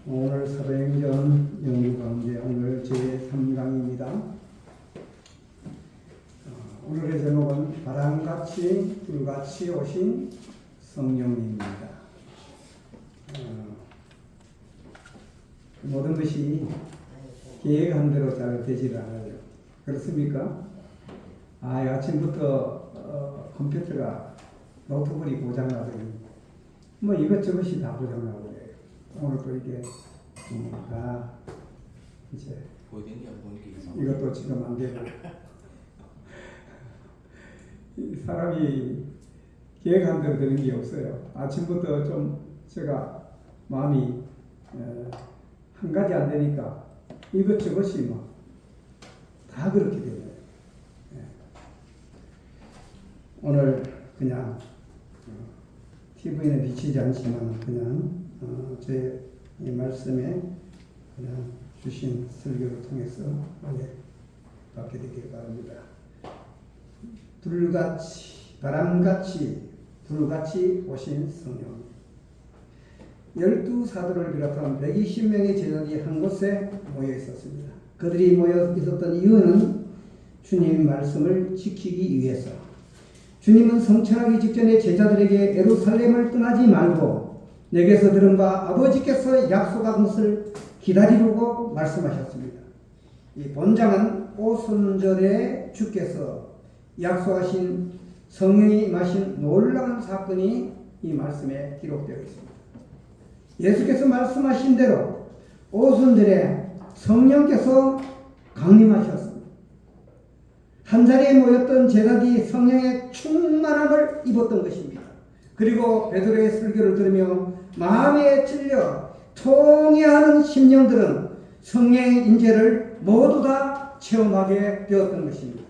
오늘 사도행전 연구 가운데 오늘 제3강입니다. 오늘의 제목은 바람같이 불같이 오신 성령님입니다. 모든 것이 계획한 대로 잘 되지를 않아요. 그렇습니까? 아침부터 컴퓨터가 노트북이 고장나더니 뭐 이것저것이 다 고장나고 그래요. 오늘 또 이게 이제 이것도 지금 안 되고 사람이 계획한 대로 되는 게 없어요. 아침부터 좀 제가 마음이 한 가지 안 되니까 이것저것이 막 다 그렇게 돼요. 오늘 그냥 TV에는 비치지 않지만 그냥 제 이 말씀에 그냥 주신 설교를 통해서 받게 되길 바랍니다. 바람같이 불같이 오신 성령. 12사도를 비롯한 120명의 제자들이 한 곳에 모여 있었습니다. 그들이 모여 있었던 이유는 주님 말씀을 지키기 위해서. 주님은 성천하기 직전에 제자들에게 예루살렘을 떠나지 말고 내게서 들은 바 아버지께서 약속한 것을 기다리라고 말씀하셨습니다. 이 본장은 오순절에 주께서 약속하신 성령이 임하신 놀라운 사건이 이 말씀에 기록되어 있습니다. 예수께서 말씀하신 대로 오순절에 성령께서 강림하셨습니다. 한자리에 모였던 제자들이 성령의 충만함을 입었던 것입니다. 그리고 베드로의 설교를 들으며 마음에 찔려 통해하는 심령들은 성령의 임재를 모두 다 체험하게 되었던 것입니다.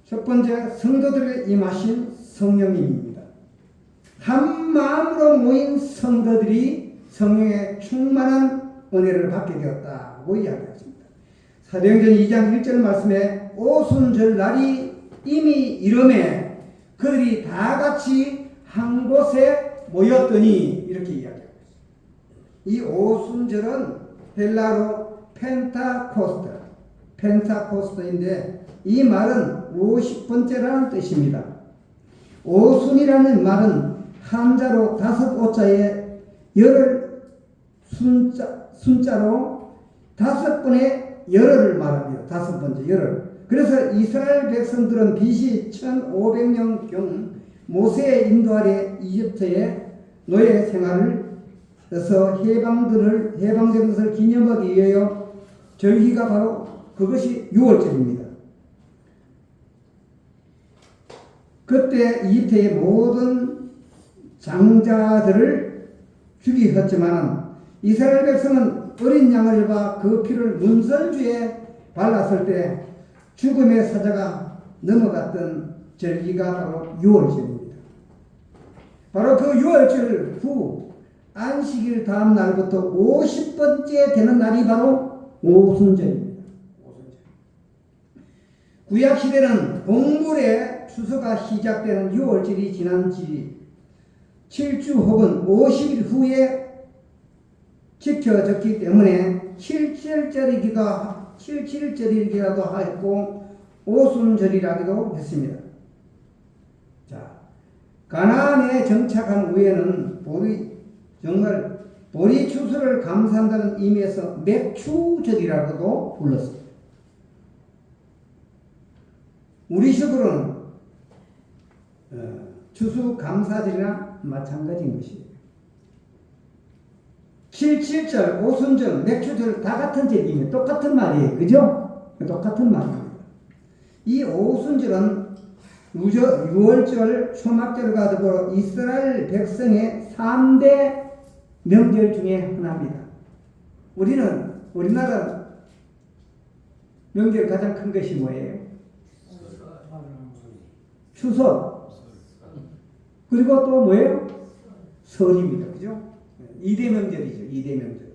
첫 번째, 성도들을 임하신 성령님입니다. 한 마음으로 모인 성도들이 성령의 충만한 은혜를 받게 되었다고 이야기했습니다. 사도행전 2장 1절 말씀에 오순절 날이 이미 이름에 그들이 다 같이 한 곳에 모였더니 이렇게 이야기하고 있습니다. 이 오순절은 헬라로 펜타코스트인데 이 말은 50번째라는 뜻입니다. 오순이라는 말은 한자로 5오자에 열을 순자로 5번의 열흘을 말합니다. 5번째 열흘. 그래서 이스라엘 백성들은 BC 1500년경 모세의 인도 아래 이집트의 노예 생활을 해서 해방된 것을 기념하기 위하여 절기가 바로 그것이 6월절입니다. 그때 이집트의 모든 장자들을 죽이었지만 이스라엘 백성은 어린 양을 잡아 그 피를 문설주에 발랐을 때 죽음의 사자가 넘어갔던 절기가 바로 6월절입니다. 바로 그 6월절 후 안식일 다음 날부터 50번째 되는 날이 바로 오순절입니다. 구약시대는 동물의 추수가 시작되는 6월절이 지난 지 7주 혹은 50일 후에 지켜졌기 때문에 77절이기도 했고 오순절이라기도 했습니다. 자, 가나안에 정착한 후에는 보리 추수를 감사한다는 의미에서 맥추절이라고도 불렀습니다. 우리식으로는 추수 감사절이랑 마찬가지인 것이에요. 77절, 오순절, 맥추절 다 같은 절입니다. 똑같은 말이에요. 그죠? 똑같은 말입니다. 이 오순절은 6월절, 초막절과 더불어 이스라엘 백성의 3대 명절 중에 하나입니다. 우리나라 명절 가장 큰 것이 뭐예요? 추석. 그리고 또 뭐예요? 설입니다. 그죠? 2대 명절이죠. 2대 명절.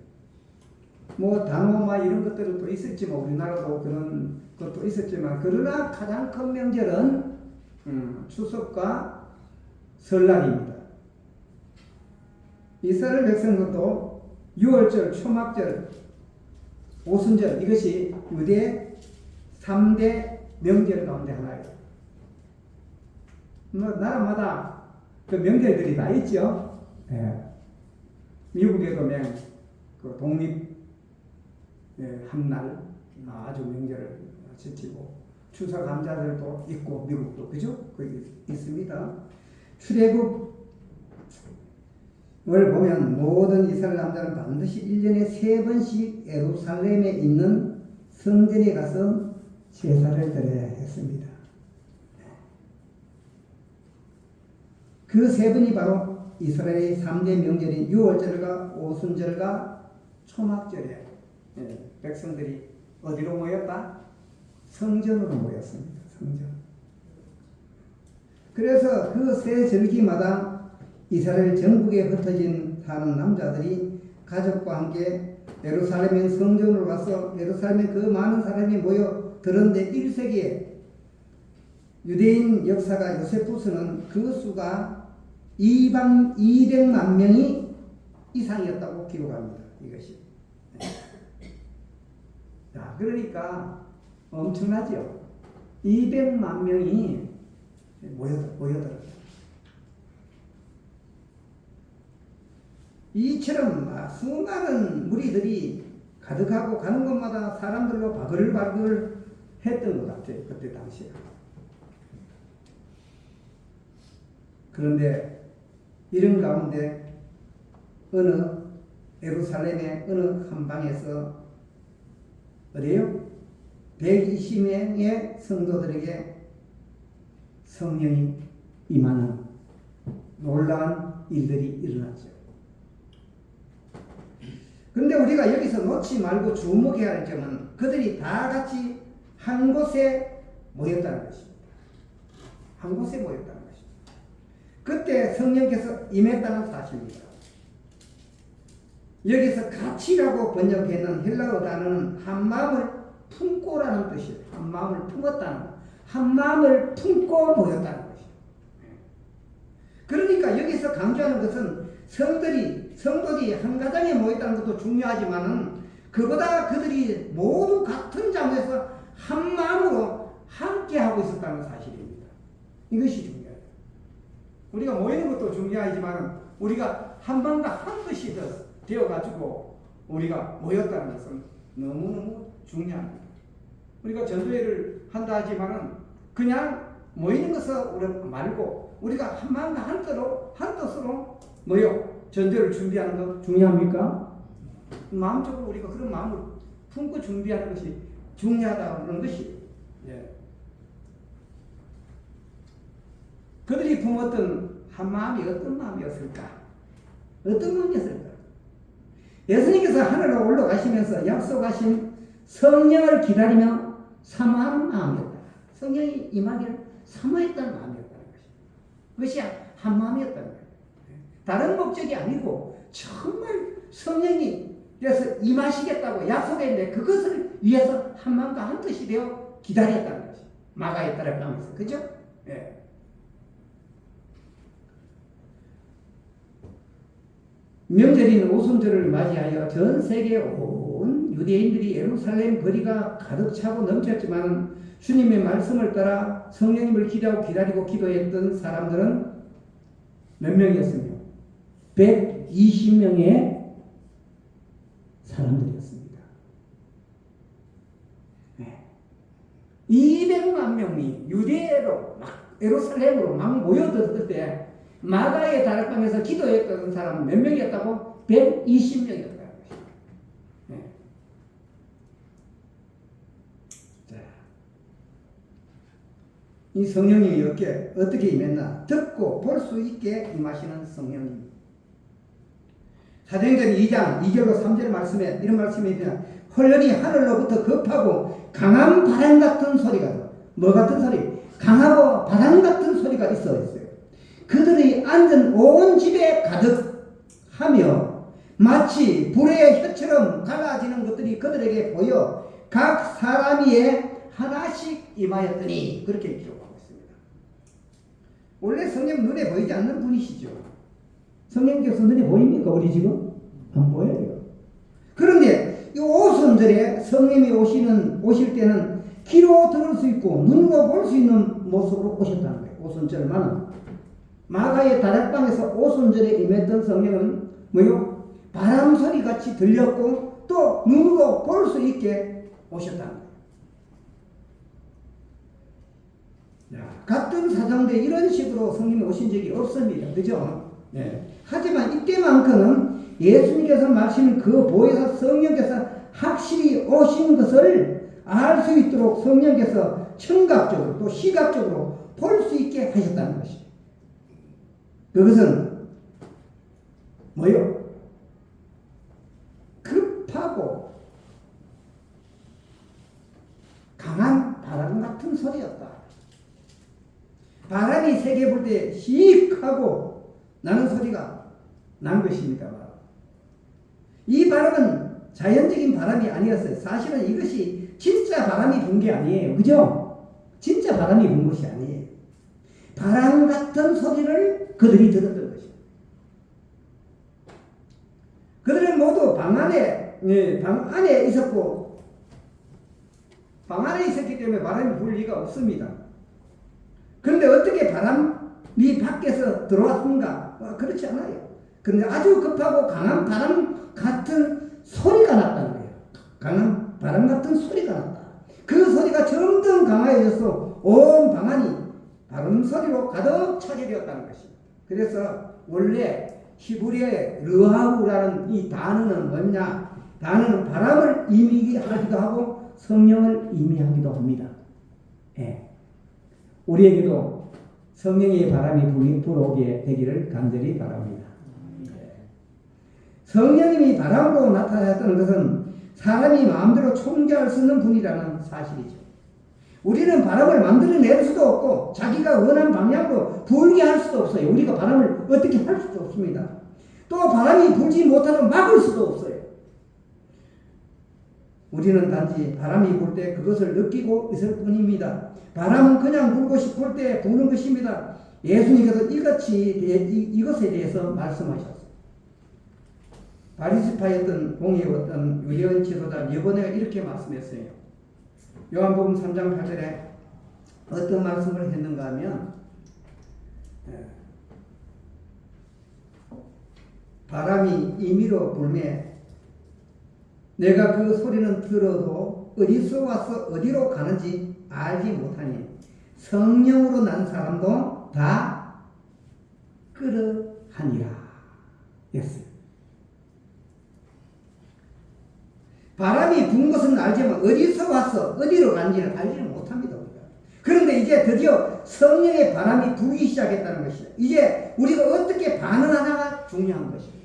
뭐 단오마 이런 것들은 또 있었지만 우리나라도 그런 것도 있었지만 그러나 가장 큰 명절은 추석과 설날입니다. 이스라엘 백성들도 유월절, 초막절, 오순절 이것이 유대 3대 명절 가운데 하나예요. 뭐 나라마다 그 명절들이 다 있죠. 예. 미국에도 그 독립 한날 아주 명절을 지키고 추석 감자들도 있고 미국도 그죠? 거기 있습니다. 출애굽을 보면 모든 이스라엘 남자는 반드시 1년에 3번씩 예루살렘에 있는 성전에 가서 제사를 드려야 했습니다. 그 3번이 바로 이스라엘의 3대 명절인 유월절과 오순절과 초막절이에요. 백성들이 어디로 모였다? 성전으로 모였습니다. 성전. 그래서 그 세 절기마다 이스라엘 전국에 흩어진 사는 남자들이 가족과 함께 예루살렘의 성전으로 가서 예루살렘에 그 많은 사람이 모여 들었는데 1세기에 유대인 역사가 요세푸스는 그 수가 200만 명이 이상이었다고 기록합니다. 이것이. 자, 그러니까 엄청나죠. 200만 명이 모여들었다. 이처럼 수많은 무리들이 가득하고 가는 곳마다 사람들로 바글바글 했던 것 같아요. 그때 당시에. 그런데 이런 가운데 어느 예루살렘의 어느 한 방에서 어디에요? 120명의 성도들에게 성령이 임하는 놀라운 일들이 일어났죠. 그런데 우리가 여기서 놓지 말고 주목해야 할 점은 그들이 다 같이 한 곳에 모였다는 것입니다. 한 곳에 모였다는 것입니다. 그때 성령께서 임했다는 사실입니다. 여기서 같이라고 번역했는 헬라어 단어는 한 마음을 품고라는 뜻이에요. 한 마음을 품었다는 것. 한 마음을 품고 모였다는 것이에요. 그러니까 여기서 강조하는 것은 성도들이 한 가정에 모였다는 것도 중요하지만은 그보다 그들이 모두 같은 장소에서 한 마음으로 함께 하고 있었다는 사실입니다. 이것이 중요해요. 우리가 모이는 것도 중요하지만 우리가 한 마음과 한 뜻이 되어가지고 우리가 모였다는 것은 너무너무 중요합니다. 우리가 전도회를 한다 하지만은 그냥 모이는 것을 말고 우리가 한 마음과 한 뜻으로 모여 전도를 준비하는 것 중요합니까? 마음적으로 우리가 그런 마음을 품고 준비하는 것이 중요하다는 것이 그들이 품었던 한 마음이 어떤 마음이었을까? 어떤 마음이었을까? 예수님께서 하늘로 올라가시면서 약속하신 성령을 기다리며 사모하는 마음이었다. 성령이 임하기를 사모했다는 마음이었다는 것입니다. 그것이 한 마음이었다는 거예요. 다른 목적이 아니고 정말 성령이 그래서 임하시겠다고 약속했는데 그것을 위해서 한 마음과 한 뜻이 되어 기다렸다는 것이 마가에 따라가면서 그죠? 예. 명절인 오순절을 맞이하여 전 세계 온 유대인들이 예루살렘 거리가 가득 차고 넘쳤지만 주님의 말씀을 따라 성령님을 기다리고 기도했던 사람들은 몇 명이었습니까? 120명의 사람들이었습니다. 200만 명이 유대로 예루살렘으로 막 모여들었을 때 마가의 다락방에서 기도했던 사람은 몇 명이었다고? 120명이었다는 것입니다. 이 성령님이 어떻게 임했나? 듣고 볼 수 있게 임하시는 성령님. 사도행전 2장 2절로 3절 말씀에 이런 말씀이 있습니다. 헐렁이 하늘로부터 급하고 강한 바람 같은 소리가 뭐 같은 소리? 강하고 바람 같은 소리가 있어요. 그들이 앉은 온 집에 가득하며 마치 불의 혀처럼 갈라지는 것들이 그들에게 보여 각 사람 위에 하나씩 임하였더니 그렇게 기록하고 있습니다. 원래 성령 눈에 보이지 않는 분이시죠. 성령께서 눈에 보입니까? 우리 지금? 안 보여요. 그런데 이 오순절에 성령이 오실 때는 귀로 들을 수 있고 눈으로 볼 수 있는 모습으로 오셨다는 거예요. 오순절만은. 마가의 다락방에서 오순절에 임했던 성령은 뭐요? 바람 소리 같이 들렸고 또 눈으로 볼 수 있게 오셨다는 거예요. 같은 사정대 이런 식으로 성령이 오신 적이 없습니다. 그죠? 네. 하지만 이때만큼은 예수님께서 마시는 그 보혜사 성령께서 확실히 오신 것을 알 수 있도록 성령께서 청각적으로 또 시각적으로 볼 수 있게 하셨다는 것입니다. 그것은 뭐요? 급하고 강한 바람 같은 소리였다. 바람이 세게 불 때 씩 하고 나는 소리가 난 것입니다. 이 바람은 자연적인 바람이 아니었어요. 사실은 이것이 진짜 바람이 분 게 아니에요. 그죠? 진짜 바람이 분 것이 아니에요. 바람 같은 소리를 그들이 들었던 것이에요. 그들은 모두 방 안에 있었고, 방 안에 있었기 때문에 바람이 불 리가 없습니다. 그런데 어떻게 바람이 밖에서 들어왔는가? 그렇지 않아요. 그런데 아주 급하고 강한 바람 같은 소리가 났다는 거예요. 강한 바람 같은 소리가 났다. 그 소리가 점점 강해져서 온 방안이 바람 소리로 가득 차게 되었다는 것입니다. 그래서 원래 히브리어의 르하우라는 이 단어는 뭐냐? 단어는 바람을 의미하기도 하고 성령을 의미하기도 합니다. 예. 우리에게도 성령의 바람이 불어오게 되기를 간절히 바랍니다. 성령님이 바람으로 나타났다는 것은 사람이 마음대로 통제할 수 있는 분이라는 사실이죠. 우리는 바람을 만들어낼 수도 없고 자기가 원하는 방향으로 불게 할 수도 없어요. 우리가 바람을 어떻게 할 수도 없습니다. 또 바람이 불지 못하도록 막을 수도 없어요. 우리는 단지 바람이 불 때 그것을 느끼고 있을 뿐입니다. 바람은 그냥 불고 싶을 때 부는 것입니다. 예수님께서 이것에 대해서 말씀하셨어요. 바리새파였던 공의 어떤 유대인 지도자 니고데가 이렇게 말씀했어요. 요한복음 3장 8절에 어떤 말씀을 했는가 하면 바람이 임의로 불매 내가 그 소리는 들어도 어디서 와서 어디로 가는지 알지 못하니 성령으로 난 사람도 다 그러하니라 했어요. 바람이 분 것은 알지만 어디서 와서 어디로 가는지는 알지는 못합니다. 우리가. 그런데 이제 드디어 성령의 바람이 불기 시작했다는 것이죠. 이제 우리가 어떻게 반응하냐가 중요한 것입니다.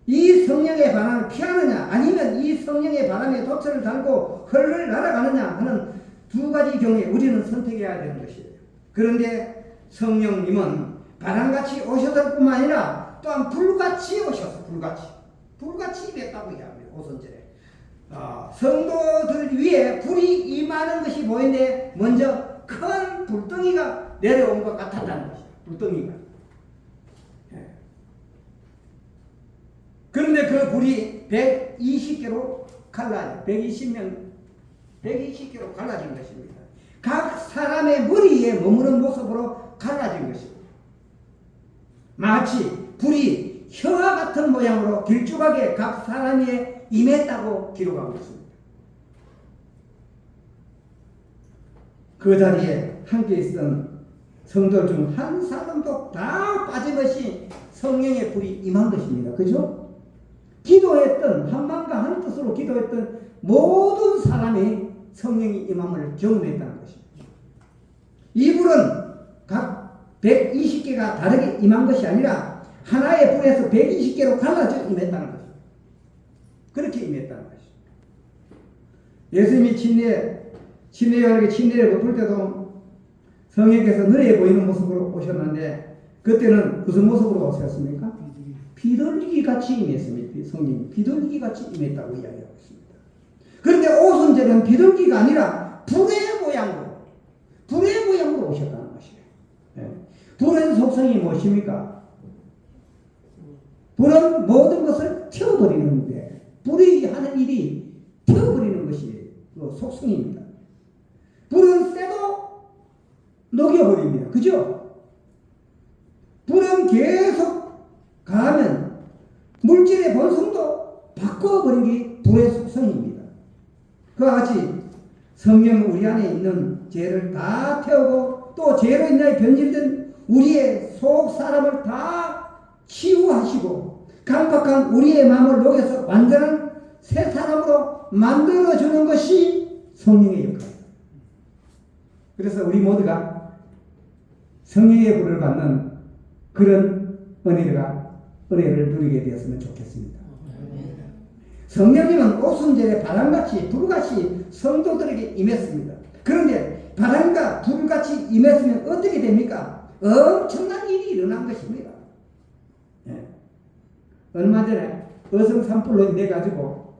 이 성령의 바람을 피하느냐 아니면 이 성령의 바람에 돛을 달고 헐헐 날아가느냐 하는 두 가지 경우에 우리는 선택해야 되는 것이에요. 그런데 성령님은 바람같이 오셨을 뿐만 아니라 또한 불같이 오셨어요. 불같이 임했다고 이야기합니다. 오순절에 성도들 위에 불이 임하는 것이 보이는데 먼저 큰 불덩이가 내려온 것 같았다는 것이에요. 불덩이가. 그런데 그 불이 120개로 갈라져 120개로 갈라진 것입니다. 각 사람의 머리에 머무는 모습으로 갈라진 것입니다. 마치 불이 혀와 같은 모양으로 길쭉하게 각 사람에 임했다고 기록하고 있습니다. 그 자리에 함께 있었던 성도들 중 한 사람도 다 빠짐없이 성령의 불이 임한 것입니다. 그죠? 기도했던 한마음과 한 뜻으로 기도했던 모든 사람이 성령이 임함을 경험했다는 것입니다. 이 불은 각 120개가 다르게 임한 것이 아니라 하나의 불에서 120개로 갈라져 임했다는 것입니다. 그렇게 임했다는 것입니다. 예수님이 침례요한에게 침례를 베풀 때도 성령께서 너희에 보이는 모습으로 오셨는데 그때는 무슨 모습으로 오셨습니까? 비둘기 같이 임했습니다. 성령이 비둘기 같이 임했다고 이야기하고 있습니다. 그런데 오순절은 비둘기가 아니라 불의 모양으로 오셨다는 것이에요. 불의 속성이 무엇입니까? 불은 모든 것을 태워버리는데, 불이 하는 일이 태워버리는 것이 그 속성입니다. 불은 쎄도 녹여버립니다. 그죠? 불은 계속 가면 물질의 본성도 바꿔버린 게 불의 속성입니다. 그와 같이 성령은 우리 안에 있는 죄를 다 태우고 또 죄로 인하여 변질된 우리의 속 사람을 다 치유하시고 강박한 우리의 마음을 녹여서 완전한 새 사람으로 만들어주는 것이 성령의 역할입니다. 그래서 우리 모두가 성령의 불을 받는 그런 은혜를 누리게 되었으면 좋겠습니다. 성령님은 오순절에 바람같이 불같이 성도들에게 임했습니다. 그런데 바람과 불같이 임했으면 어떻게 됩니까? 엄청난 일이 일어난 것입니다. 네. 얼마 전에 어성산불로 인해 가지고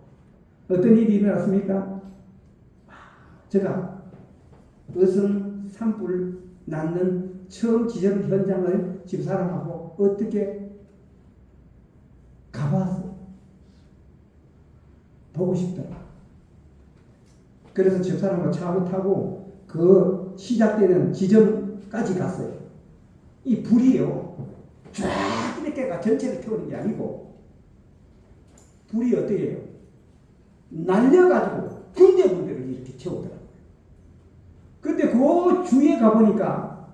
어떤 일이 일어났습니까? 제가 어성산불 났는 처음 지점 현장을 집사람하고 어떻게 가봤어요. 보고 싶더라. 그래서 집사람과 차를 타고 그 시작되는 지점까지 갔어요. 이 불이요, 쫙 이렇게가 전체를 태우는 게 아니고 불이 어떻게 해요? 날려가지고 군데군데를 이렇게 채우더라고요. 근데 그 주위에 가보니까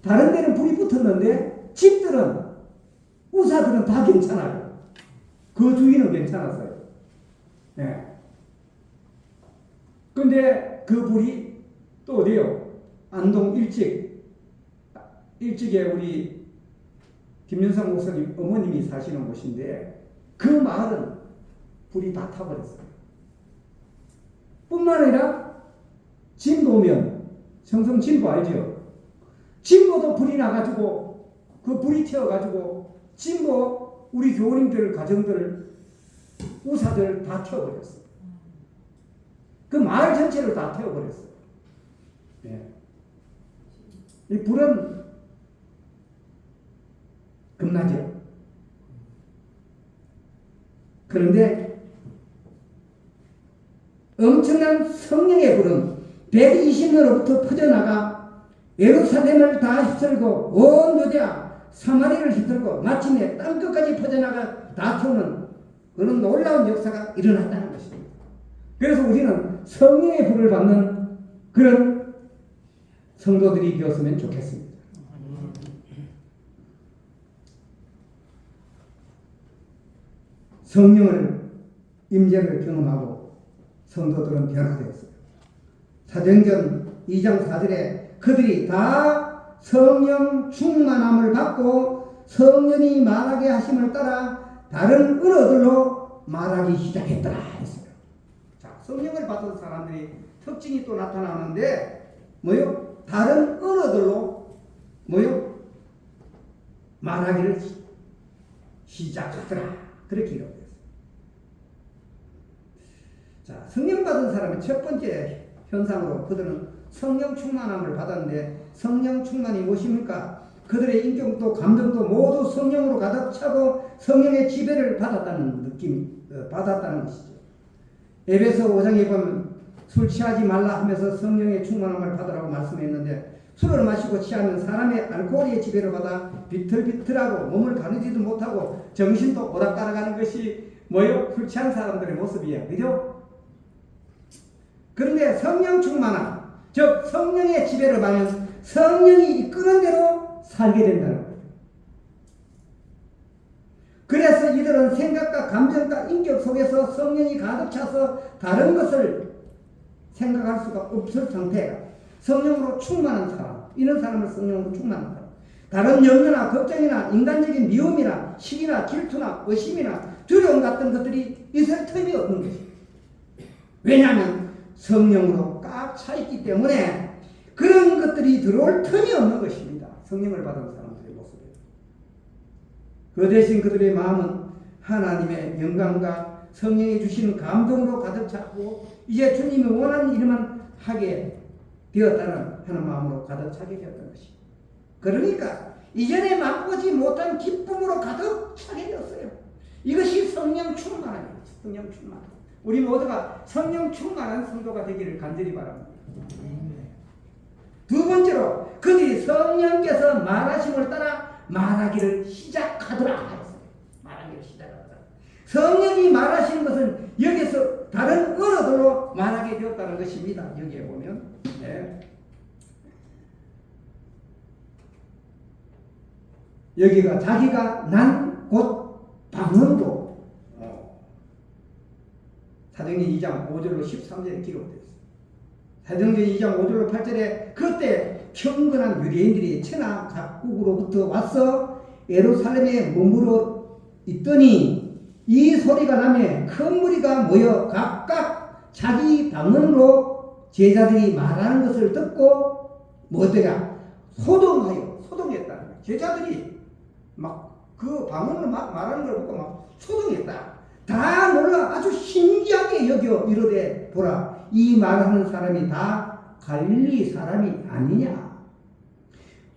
다른 데는 불이 붙었는데 집들은, 우사들은 다 괜찮아요. 그 주위는 괜찮았어요. 네. 근데 그 불이 또 어디요? 안동 일찍에 우리 김윤상 목사님 어머님이 사시는 곳인데 그 마을은 불이 다 타버렸어요. 뿐만 아니라 진보면, 성성 진보 알죠? 진보도 불이 나가지고 그 불이 튀어가지고 진보 우리 교우님들 가정들 우사들 다 태워버렸어요. 그 마을 전체를 다 태워버렸어요. 네. 이 불은 겁나죠. 그런데 엄청난 성령의 불은 120년으로부터 퍼져나가 예루살렘을 다 휩쓸고 온 유대아 사마리아를 휩쓸고 마침내 땅끝까지 퍼져나가 다 태우는 그런 놀라운 역사가 일어났다는 것입니다. 그래서 우리는 성령의 불을 받는 그런 성도들이 되었으면 좋겠습니다. 성령을 임재를 경험하고 성도들은 변화되었어요. 사도행전 2장 4절에 그들이 다 성령 충만함을 받고 성령이 말하게 하심을 따라 다른 언어들로 말하기 시작했더라 했어요. 자, 성령을 받은 사람들이 특징이 또 나타나는데 뭐요? 다른 언어들로 뭐요? 말하기를 시작하더라. 그렇게 기록됐어요. 자, 성령 받은 사람의 첫 번째 현상으로 그들은 성령 충만함을 받았는데 성령 충만이 무엇입니까? 그들의 인격도 감정도 모두 성령으로 가득 차고 성령의 지배를 받았다는 것이죠. 에베소 5장에 보면 술 취하지 말라 하면서 성령의 충만함을 받으라고 말씀했는데 술을 마시고 취하면 사람의 알코올의 지배를 받아 비틀비틀하고 몸을 가누지도 못하고 정신도 오락가락하는 것이 뭐요? 술 취한 사람들의 모습이에요. 그죠? 그런데 성령 충만함, 즉 성령의 지배를 받으면 성령이 이끄는 대로 살게 된다는 거예요. 그래서 이들은 생각과 감정과 인격 속에서 성령이 가득 차서 다른 것을 생각할 수가 없을 상태가 성령으로 충만한 사람, 이런 사람을 성령으로 충만한 사람. 다른 염려나 걱정이나 인간적인 미움이나 시기나 질투나 의심이나 두려움 같은 것들이 있을 틈이 없는 것입니다. 왜냐하면 성령으로 꽉 차 있기 때문에 그런 것들이 들어올 틈이 없는 것입니다. 성령을 받은 사람들의 모습이에요. 그 대신 그들의 마음은 하나님의 영광과 성령이 주시는 감동으로 가득 차고 이제 주님이 원하는 일만 하게 되었다는 하는 마음으로 가득 차게 되었던 것입니다. 그러니까 이전에 맛보지 못한 기쁨으로 가득 차게 되었어요. 이것이 성령 충만함이에요. 성령 충만. 우리 모두가 성령 충만한 성도가 되기를 간절히 바랍니다. 두 번째로 그들이 성령께서 말하심을 따라 말하기를 시작하더라. 말하기를 시작하더라. 성령이 말하시는 것은 여기서 다른 언어들로 말하게 되었다는 것입니다. 여기에 보면 네. 여기가 자기가 난 곧 방언도 사도행전 2장 5절로 13절에 기록되어 있습니다. 사도행전 2장 5절로 8절에 그때 경건한 유대인들이 천하 각국으로부터 와서 예루살렘에 머무르 있더니 이 소리가 나매 큰 무리가 모여 각각 자기 방언으로 제자들이 말하는 것을 듣고 뭐더라? 소동했다는 거예요. 제자들이 막 그 방언으로 막 말하는 걸 보고 막 소동했다. 다 놀라 아주 신기하게 여겨 이르되 보라 이 말하는 사람이 다 갈릴리 사람이 아니냐.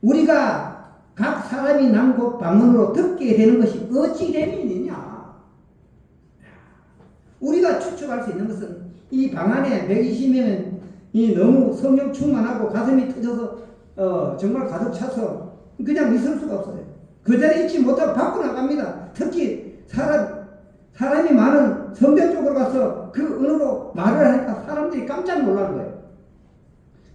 우리가 각 사람이 난 곳 방언으로 듣게 되는 것이 어찌 됨이냐. 우리가 추측할 수 있는 것은 이 방 안에 120명이 너무 성령 충만하고 가슴이 터져서 정말 가득 차서 그냥 있을 수가 없어요. 그 자리에 있지 못하고 밖으로 나갑니다. 특히 사람이 많은 성전 쪽으로 가서 그 언어로 말을 하니까 사람들이 깜짝 놀란 거예요.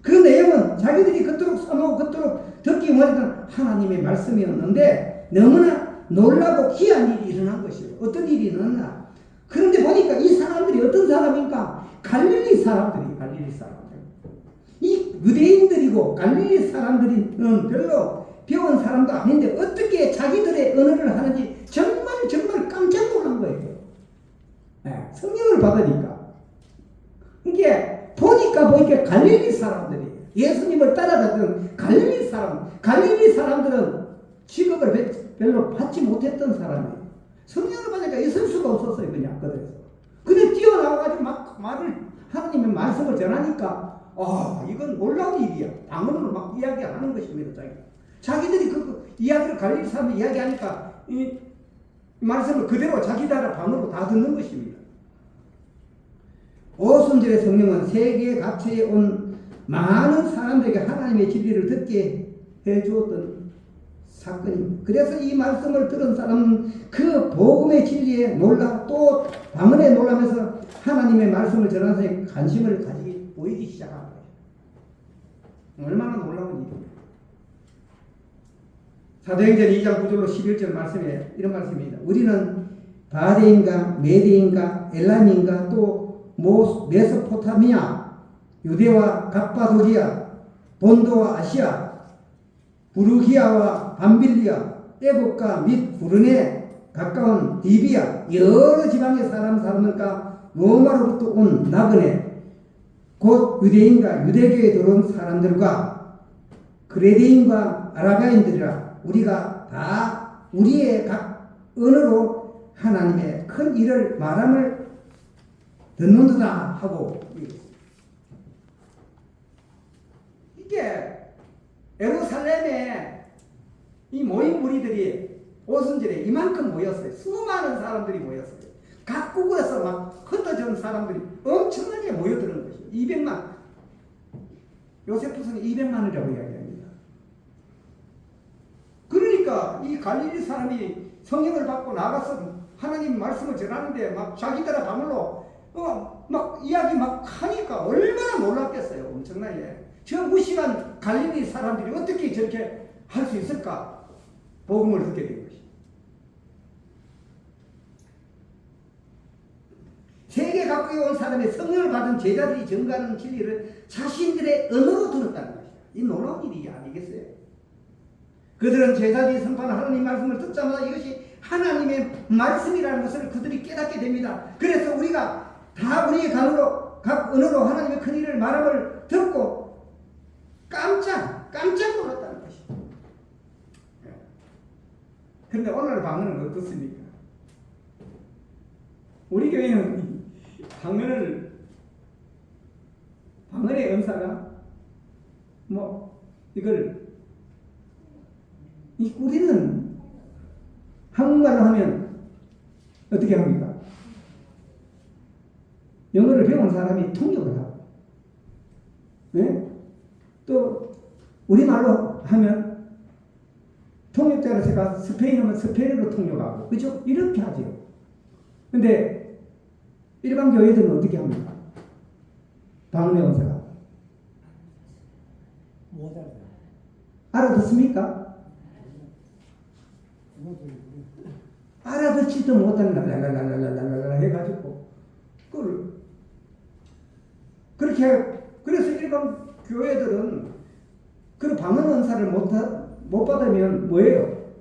그 내용은 자기들이 그토록 사모하고 그토록 듣기 원했던 하나님의 말씀이었는데 너무나 놀라고 귀한 일이 일어난 것이에요. 어떤 일이 일어났나? 그런데 보니까 이 사람들이 어떤 사람인가? 갈릴리 사람들. 이 유대인들이고 갈릴리 사람들은 별로 배운 사람도 아닌데 어떻게 자기들의 언어를 하는지 정말 깜짝 놀란 거예요. 네, 성령을 받으니까. 이게 보니까 갈릴리 사람들이 예수님을 따라다녔던 갈릴리 사람들은 직업을 별로 받지 못했던 사람이에요. 성령을 받으니까 있을 수가 없었어요. 그냥 그들에서. 근데 뛰어나와가지고 막 하나님의 말씀을 전하니까 이건 놀라운 일이야. 방언으로 막 이야기하는 것입니다. 자기들이 그 이야기를 갈릴리 사람이 이야기하니까 이 말씀을 그대로 자기 나라 방언으로 다 듣는 것입니다. 오순절의 성령은 세계 각처에 온 많은 사람들에게 하나님의 진리를 듣게 해주었던 사건입니다. 그래서 이 말씀을 들은 사람은 그 복음의 진리에 놀라 또 방언에 놀라면서 하나님의 말씀을 전하는 사람에 관심을 보이기 시작한 거예요. 얼마나 놀라운 일입니까? 사도행전 2장 9절로 11절 말씀에 이런 말씀입니다. 우리는 바데인가 메데인가 엘람인가 또 메소포타미아 유대와 갑바도기아 본도와 아시아 부르기아와 밤빌리아 애국과 및 구르네 가까운 리비아 여러 지방의 사람들과 로마로부터 온 나그네 곧 유대인과 유대교에 들어온 사람들과 그레데인과 아라바인들이라 우리가 다 우리의 각 언어로 하나님의 큰 일을 말함을 듣는다 하고 이게 예루살렘에 이 모인 무리들이 오순절에 이만큼 모였어요. 수많은 사람들이 모였어요. 각국에서 막 흩어진 사람들이 엄청나게 모여드는 것이에요. 200만. 요세푸스는 200만이라고 이야기합니다. 그러니까 이 갈릴리 사람이 성령을 받고 나가서 하나님 말씀을 전하는데 막 자기들의 방언으로 막 이야기 막 하니까 얼마나 놀랐겠어요. 엄청나게. 저 무식한 갈릴리 사람들이 어떻게 저렇게 할 수 있을까? 복음을 듣게 된 것이. 세계 각국에 온 사람의 성령을 받은 제자들이 전가하는 진리를 자신들의 언어로 들었다는 것이야. 이 놀라운 일이 아니겠어요? 그들은 제자들이 선포하는 하나님 말씀을 듣자마자 이것이 하나님의 말씀이라는 것을 그들이 깨닫게 됩니다. 그래서 우리가 다 우리의 각 언어로 하나님의 큰 일을 말함을 듣고 깜짝 놀랐다는 것이. 그런데 오늘 방언은 어떻습니까? 우리 교회는 방언의 은사가 이걸 우리는 한국말로 하면 어떻게 합니까? 영어를 배운 사람이 통역을 하고, 네? 또 우리말로 하면 통역자로 제가 스페인어면 스페인어로 통역하고, 그죠? 이렇게 하죠. 근데 일반 교회들은 어떻게 합니까? 방언의 원사가 못 알아요. 알아듣습니까? 알아듣지도 못하는 랄랄랄랄랄랄랄라 해가지고 그렇게 그래서 일반 교회들은 그 방언 원사를 못 받으면 뭐예요?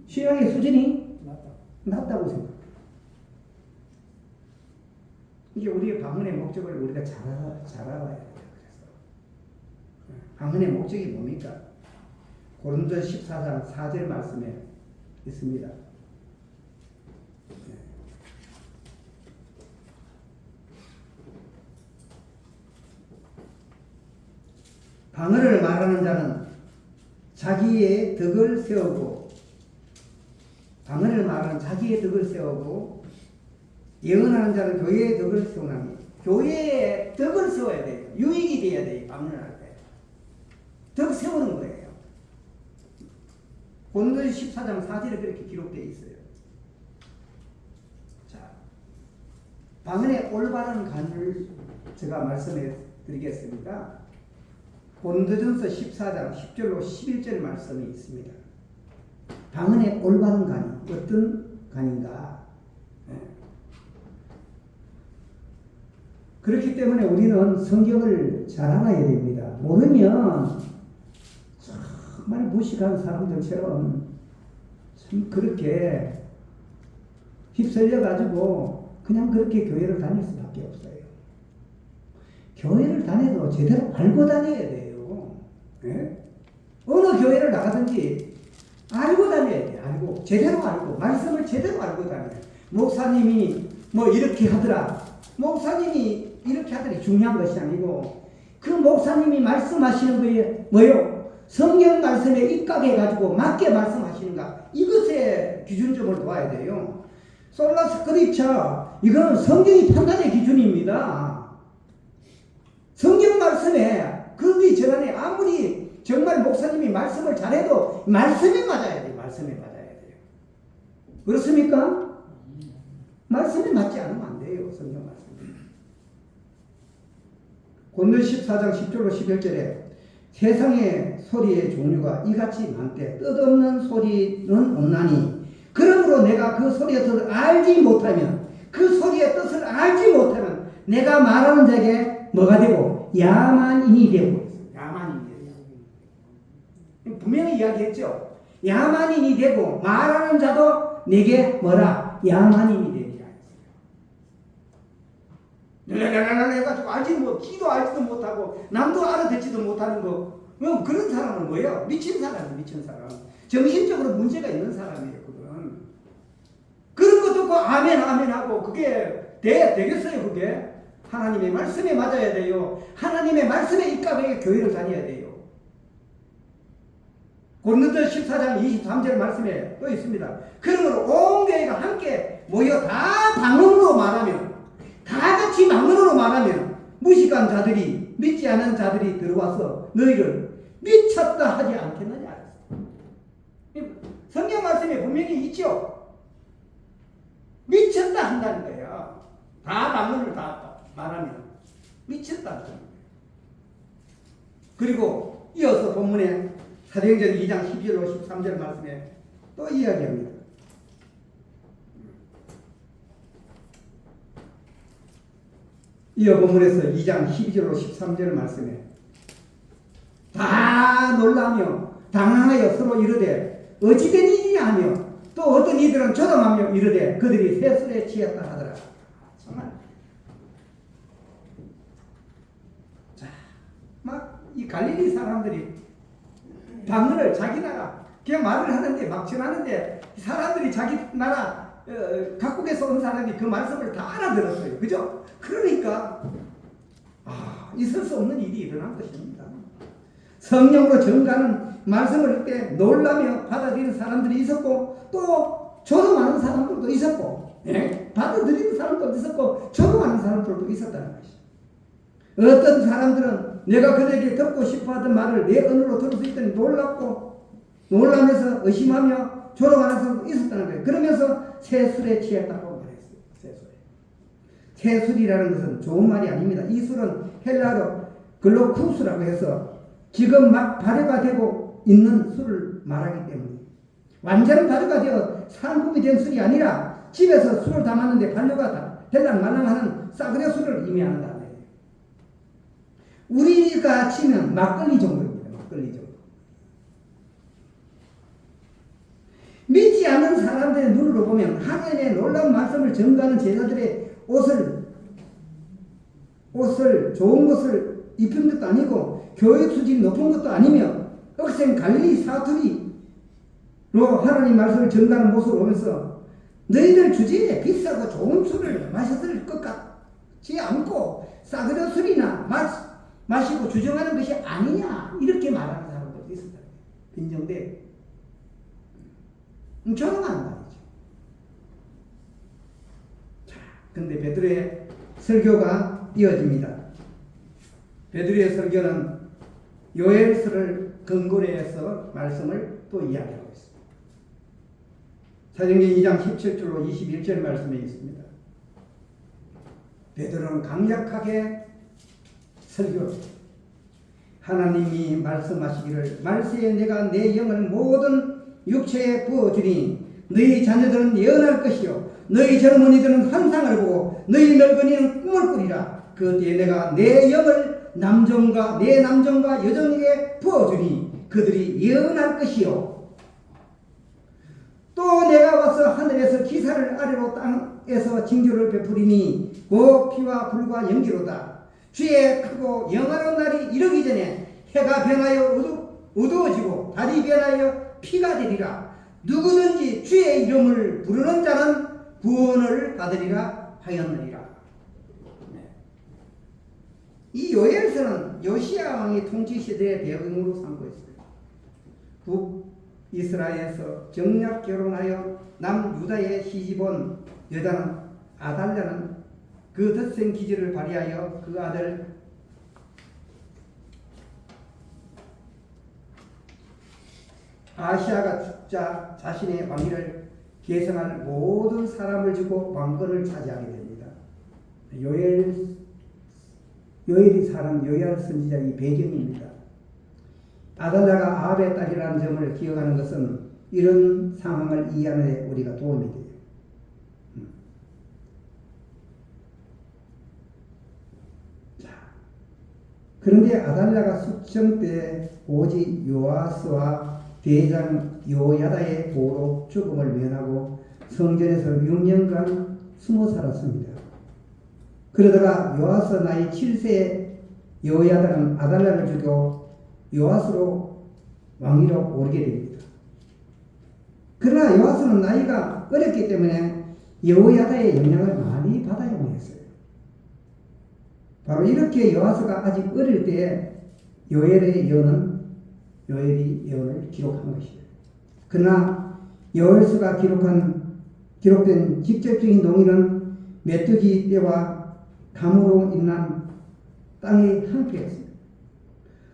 신앙의 수준이 낮다고 생각해요. 이게 우리의 방언의 목적을 우리가 잘 알아야 돼요. 그래서 방언의 목적이 뭡니까? 고린도 14장 4절 말씀에 있습니다. 방언을 말하는 자는 자기의 덕을 세우고, 방언을 말하는 자기의 덕을 세우고, 예언하는 자는 교회의 덕을 세우나니, 교회의 덕을 세워야 돼요. 유익이 돼야 돼요. 방언을 할 때. 덕 세우는 거예요. 고린도 14장 4절에 그렇게 기록되어 있어요. 자, 방언의 올바른 간을 제가 말씀해 드리겠습니다. 고린도전서 14장 10절로 11절 말씀이 있습니다. 방언의 올바른 간이 어떤 간인가? 그렇기 때문에 우리는 성경을 잘 알아야 됩니다. 모르면 정말 무식한 사람들처럼 참 그렇게 휩쓸려 가지고 그냥 그렇게 교회를 다닐 수밖에 없어요. 교회를 다녀도 제대로 알고 다녀야 돼요. 네? 어느 교회를 나가든지 알고 다녀야 돼요. 알고 제대로 알고 말씀을 제대로 알고 다녀요. 목사님이 뭐 이렇게 하더라. 목사님이 이렇게 하더니 중요한 것이 아니고 그 목사님이 말씀하시는 거에 뭐요? 성경 말씀에 입각해가지고 맞게 말씀하시는가? 이것에 기준점을 놓아야 돼요. 솔라 스크립처 이건 성경이 판단의 기준입니다. 성경 말씀에 그뒤 전에 아무리 정말 목사님이 말씀을 잘해도 말씀에 맞아야 돼요. 말씀에 맞아야 돼요. 그렇습니까? 말씀에 맞지 않으면 안 돼요. 성경 말씀. 고린도 14장 10절로 11절에 세상의 소리의 종류가 이같이 많되 뜻없는 소리는 없나니 그러므로 내가 그 소리의 뜻을 알지 못하면 그 소리의 뜻을 알지 못하면 내가 말하는 자에게 뭐가 되고 야만인이 되고 야만인이 되고 분명히 이야기했죠. 야만인이 되고 말하는 자도 내게 뭐라 야만인이 되리라 했어요. 해가지고 지도 알지도 못하고 남도 알아듣지도 못하는 거 그런 사람은 뭐예요? 미친 사람이에요. 미친 사람. 정신적으로 문제가 있는 사람이에요. 그건. 그런 거 듣고 아멘 아멘 하고 그게 되겠어요. 그게 하나님의 말씀에 맞아야 돼요. 하나님의 말씀에 입각하게 교회를 다녀야 돼요. 고린도 14장 23절 말씀에 또 있습니다. 그러므로 온 교회가 함께 모여 다 방언으로 말하면 다 같이 방언으로 말하면 무식한 자들이 믿지 않은 자들이 들어와서 너희를 미쳤다 하지 않겠느냐. 성경 말씀에 분명히 있죠. 미쳤다 한다는 거예요. 다 방언을 다 말하면 미쳤다. 그리고 이어서 본문에 사도행전 2장 12절로 13절 말씀에 또 이야기합니다. 이어 본문에서 2장 12절로 13절 말씀에 다 놀라며 당황하여 서로 이르되 어찌된 일이냐 하며 또 어떤 이들은 조롱하며 이르되 그들이 세술에 취했다 하더라. 정말 자, 막 이 갈릴리 사람들이 방언을 자기 나라 그냥 말을 하는데 막 전하는데 사람들이 자기 나라 각국에서 온 사람이 그 말씀을 다 알아들었어요. 그죠? 그러니까 있을 수 없는 일이 일어난 것입니다. 성령으로 증가하는 말씀을 때 놀라며 받아들이는 사람들이 있었고 또 조롱하는 사람들도 있었고 받아들이는 사람들도 있었고 조롱하는 사람들도 있었다는 것이죠. 어떤 사람들은 내가 그들에게 듣고 싶어하던 말을 내 언어로 들을 수 있다니 놀라면서 의심하며 조롱하는 사람도 있었다는 거예요. 그러면서 새술에 취했다고 말했어요. 새술이라는 것은 좋은 말이 아닙니다. 이 술은 헬라어로 글로쿠스라고 해서 지금 막 발효가 되고 있는 술을 말하기 때문에 완전한 발효가 되어 상품이 된 술이 아니라 집에서 술을 담았는데 발효가 될랑말랑하는 싸구려 술을 의미하는 단어예요. 우리가 치면 막걸리 정도입니다. 막걸리 정도. 믿지 않는 사람들의 눈으로 보면 하나님의 놀라운 말씀을 전가하는 제자들의 옷을 좋은 것을 입힌 것도 아니고 교육 수준이 높은 것도 아니며 억센 갈릴리 사투리로 하나님 말씀을 전가하는 모습을 보면서 너희들 주제에 비싸고 좋은 술을 마셨을 것 같지 않고 싸구려 술이나 마시고 주정하는 것이 아니냐 이렇게 말하는 사람들도 있었다. 빈정대 조롱하는 말이죠. 자, 근데 베드로의 설교가 이어집니다. 베드로의 설교는 요엘서를 근거로 해서 말씀을 또 이야기하고 있습니다. 사도행전 2장 17절로 21절 말씀에 있습니다. 베드로는 강력하게 설교, 하나님이 말씀하시기를 말세에 내가 내 영을 모든 육체에 부어주니 너희 자녀들은 예언할 것이요 너희 젊은이들은 환상을 보고 너희 늙은이는 꿈을 꾸리라. 그때에 내가 내 영을 내 남종과 여종에게 부어주니 그들이 예언할 것이요 또 내가 와서 하늘에서 기사를 아래로 땅에서 징조를 베푸리니 곧 피와 불과 연기로다. 주의 크고 영화로운 날이 이르기 전에 해가 변하여 어두워지고 달이 변하여 피가 되리라. 누구든지 주의 이름을 부르는 자는 구원을 받으리라 하였느니라. 이 요엘서는 요시야 왕의 통치 시대의 배경으로 삼고 있습니다. 북이스라엘에서 정략 결혼하여 남유다에 시집온 여자는 아달랴는 그 덧센 기질을 발휘하여 그 아들 아시아가 죽자 자신의 왕위를 계승할 모든 사람을 주고 왕권을 차지하게 됩니다. 요엘이 사람 요엘 선지자의 배경입니다. 아달랴가 아합의 딸이라는 점을 기억하는 것은 이런 상황을 이해하는 데 우리가 도움이 돼요. 그런데 아달랴가 숙청 때 오직 요아스와 대장 요야다의 보로 죽음을 면하고 성전에서 6년간 숨어 살았습니다. 그러다가 요아스 나이 7세에 요야다는 아달랴를 죽여 요아스로 왕위로 오르게 됩니다. 그러나 요아스는 나이가 어렸기 때문에 요야다의 영향을 많이 받아야만 했어요. 바로 이렇게 요아스가 아직 어릴 때에 요엘이 예언을 기록한 것이에요. 그러나 요엘서가 기록된 직접적인 동의는 메뚜기 떼와 감으로 인한 땅의 한패였습니다.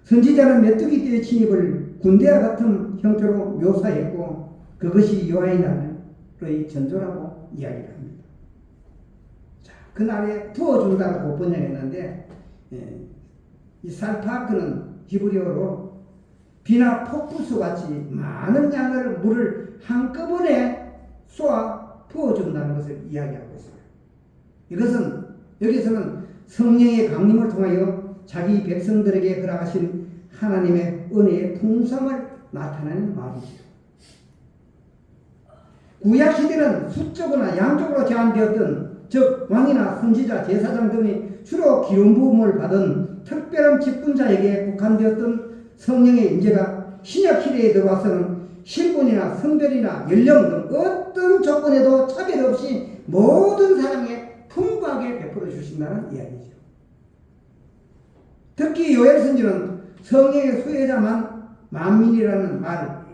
선지자는 메뚜기 떼의 침입을 군대와 같은 형태로 묘사했고 그것이 여호와의 날의 전조라고 이야기를 합니다. 자, 그날에 부어준다고 번역했는데 이 살파크는 히브리어로 비나 폭포수 같이 많은 양을 물을 한꺼번에 쏘아 부어준다는 것을 이야기하고 있어요. 이것은 여기서는 성령의 강림을 통하여 자기 백성들에게 허락하신 하나님의 은혜의 풍성을 나타내는 말이죠. 구약시대는 수적으로나 양적으로 제한되었던 즉 왕이나 선지자, 제사장 등이 주로 기름 부음을 받은 특별한 직분자에게 국한되었던 성령의 임재가 신약시대에 들어와서는 신분이나 성별이나 연령 등 어떤 조건에도 차별 없이 모든 사람에게 풍부하게 베풀어 주신다는 이야기죠. 특히 요엘 선지는 성령의 수혜자만 만민이라는 말,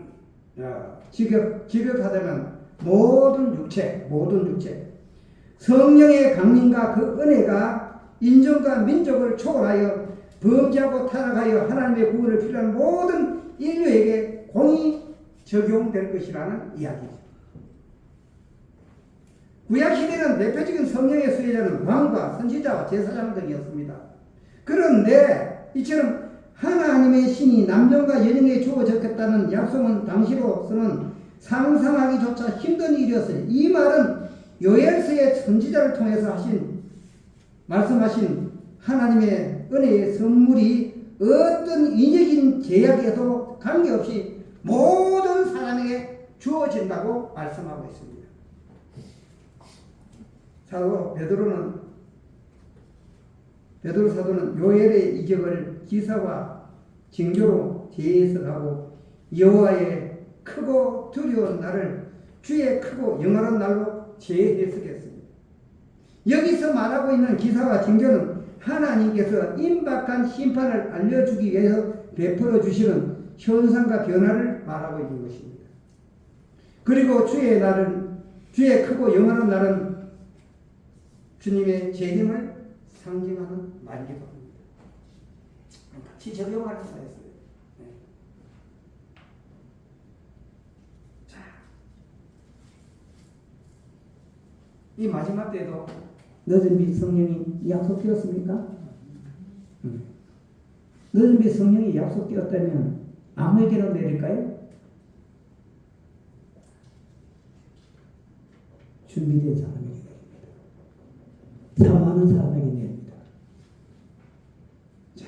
직역하자면 모든 육체, 성령의 강림과 그 은혜가 인종과 민족을 초월하여 범죄하고 타락하여 하나님의 구원을 필요한 모든 인류에게 공히 적용될 것이라는 이야기죠. 구약시대는 대표적인 성령의 수혜자는 왕과 선지자와 제사장 등이었습니다. 그런데 이처럼 하나님의 신이 남녀과 여성에게 주어졌겠다는 약속은 당시로서는 상상하기조차 힘든 일이었어요. 이 말은 요엘서의 선지자를 통해서 말씀하신 하나님의 은혜의 선물이 어떤 인위적인 제약에도 관계없이 모든 사람에게 주어진다고 말씀하고 있습니다. 사도 베드로 사도는 요엘의 이적을 기사와 징조로 재해석하고 여호와의 크고 두려운 날을 주의 크고 영원한 날로 재해석했습니다. 여기서 말하고 있는 기사와 징조는 하나님께서 임박한 심판을 알려주기 위해서 베풀어 주시는 현상과 변화를 말하고 있는 것입니다. 그리고 주의 크고 영원한 날은 주님의 재림을 상징하는 말이기도 합니다. 같이 적용할 수가 있어요. 네. 자, 이 마지막 때도 늦은 빛 성령이 약속되었습니까? 늦은 빛 성령이 약속되었다면 아무에게나 내릴까요? 준비된 사람에게 내립니다. 사모하는 사람에게 내립니다. 자,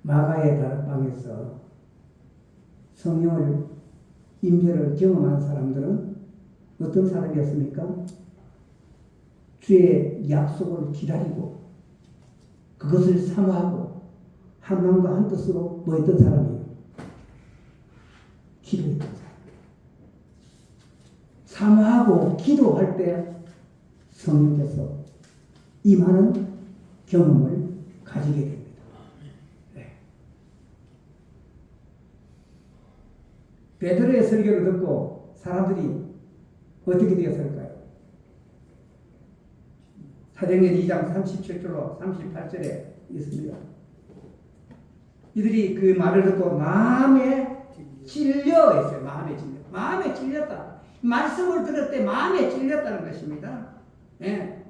마가의 다락방에서 성령을 임재를 경험한 사람들은 어떤 사람이었습니까? 주의 약속을 기다리고 그것을 사모하고 한 마음과 한 뜻으로 모였던 사람이에요. 기도했던 사람. 사모하고 기도할 때 성령께서 임하는 경험을 가지게 됩니다. 네. 베드로의 설교를 듣고 사람들이 어떻게 되었을까요? 사도행전 2장 37절로 38절에 있습니다. 이들이 그 말을 듣고 마음에 찔려 있어요. 마음에 찔렸다. 말씀을 들을 때 마음에 찔렸다는 것입니다. 네.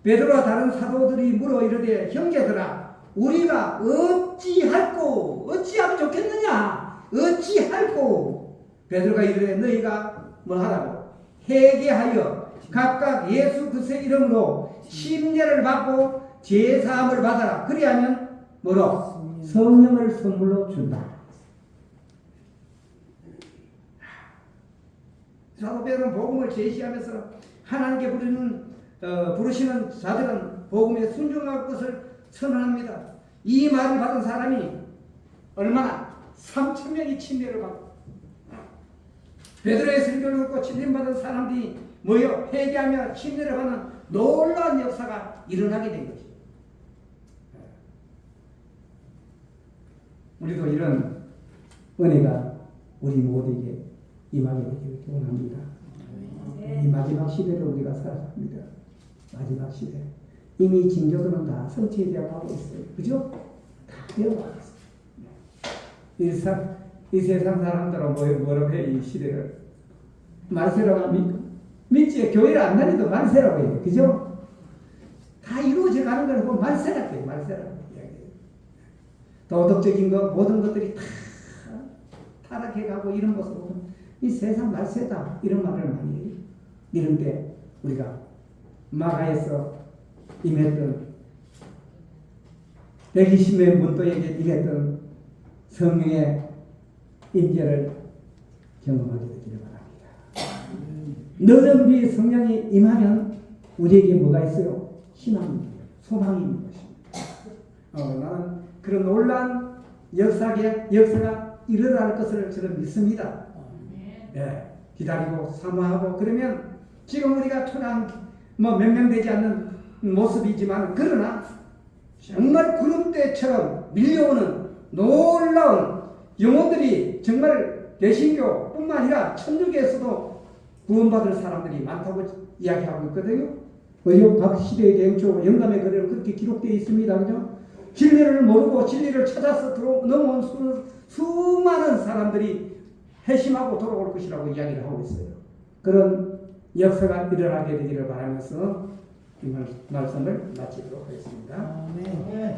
베드로와 다른 사도들이 물어 이르되 형제들아 우리가 어찌하면 좋겠느냐 어찌할꼬 베드로가 이르되 너희가 뭐 하라고 회개하여 각각 예수 그리스도의 이름으로 침례를 받고 제사함을 받아라. 그리하면 뭐로? 성령을 선물로 준다. 사도 베드로는 복음을 제시하면서 하나님께 부르시는 자들은 복음에 순종할 것을 선언합니다. 이 말을 받은 사람이 얼마나? 3,000명이 침례를 받고 베드로의 설교를 듣고 침례받은 사람들이 모여 회개하며 침례를 받는 놀라운 역사가 일어나게 된 것입니다. 우리도 이런 은혜가 우리 모두에게 임하게 되기를 원합니다. 이 마지막 시대를 우리가 살아갑니다. 마지막 시대. 이미 징조들은 다 성취되어 가고 있어요. 그죠? 다 되어가고 있어요. 이 세상 사람들은 뭐라고 해요? 이 시대를 말세라고 합니까? 믿지? 교회를 안 다니도 말세라고 해요. 그죠? 다 이루어져 가는 걸 보면 말세라고 해요. 말세라고 이야기해요. 도덕적인 것 모든 것들이 다 타락해가고 이런 모습을 보면 이 세상 말세다 이런 말을 많이 해요. 이런 때 우리가 마가에서 임했던 120명 문도에게 임했던 성령의 임재를 경험하게 되기를 바랍니다. 늦은 비 성령이 임하면 우리에게 뭐가 있어요? 희망입니다. 소망이 있는 것입니다. 나는 그런 놀라운 역사가 일어날 것을 저는 믿습니다. 네, 기다리고 사모하고 그러면 지금 우리가 초랑 몇 명 되지 않는 모습이지만 그러나 정말 구름대처럼 밀려오는 놀라운 영혼들이 정말 개신교뿐만 아니라 천주교에서도 구원받을 사람들이 많다고 이야기하고 있거든요. 각 시대의 대응적으로 영감의 거래로 그렇게 기록되어 있습니다. 그죠? 진리를 모르고 진리를 찾아서 넘어온 수많은 사람들이 회심하고 돌아올 것이라고 이야기를 하고 있어요. 그런 역사가 일어나게 되기를 바라면서 이 말씀을 마치도록 하겠습니다. 아멘.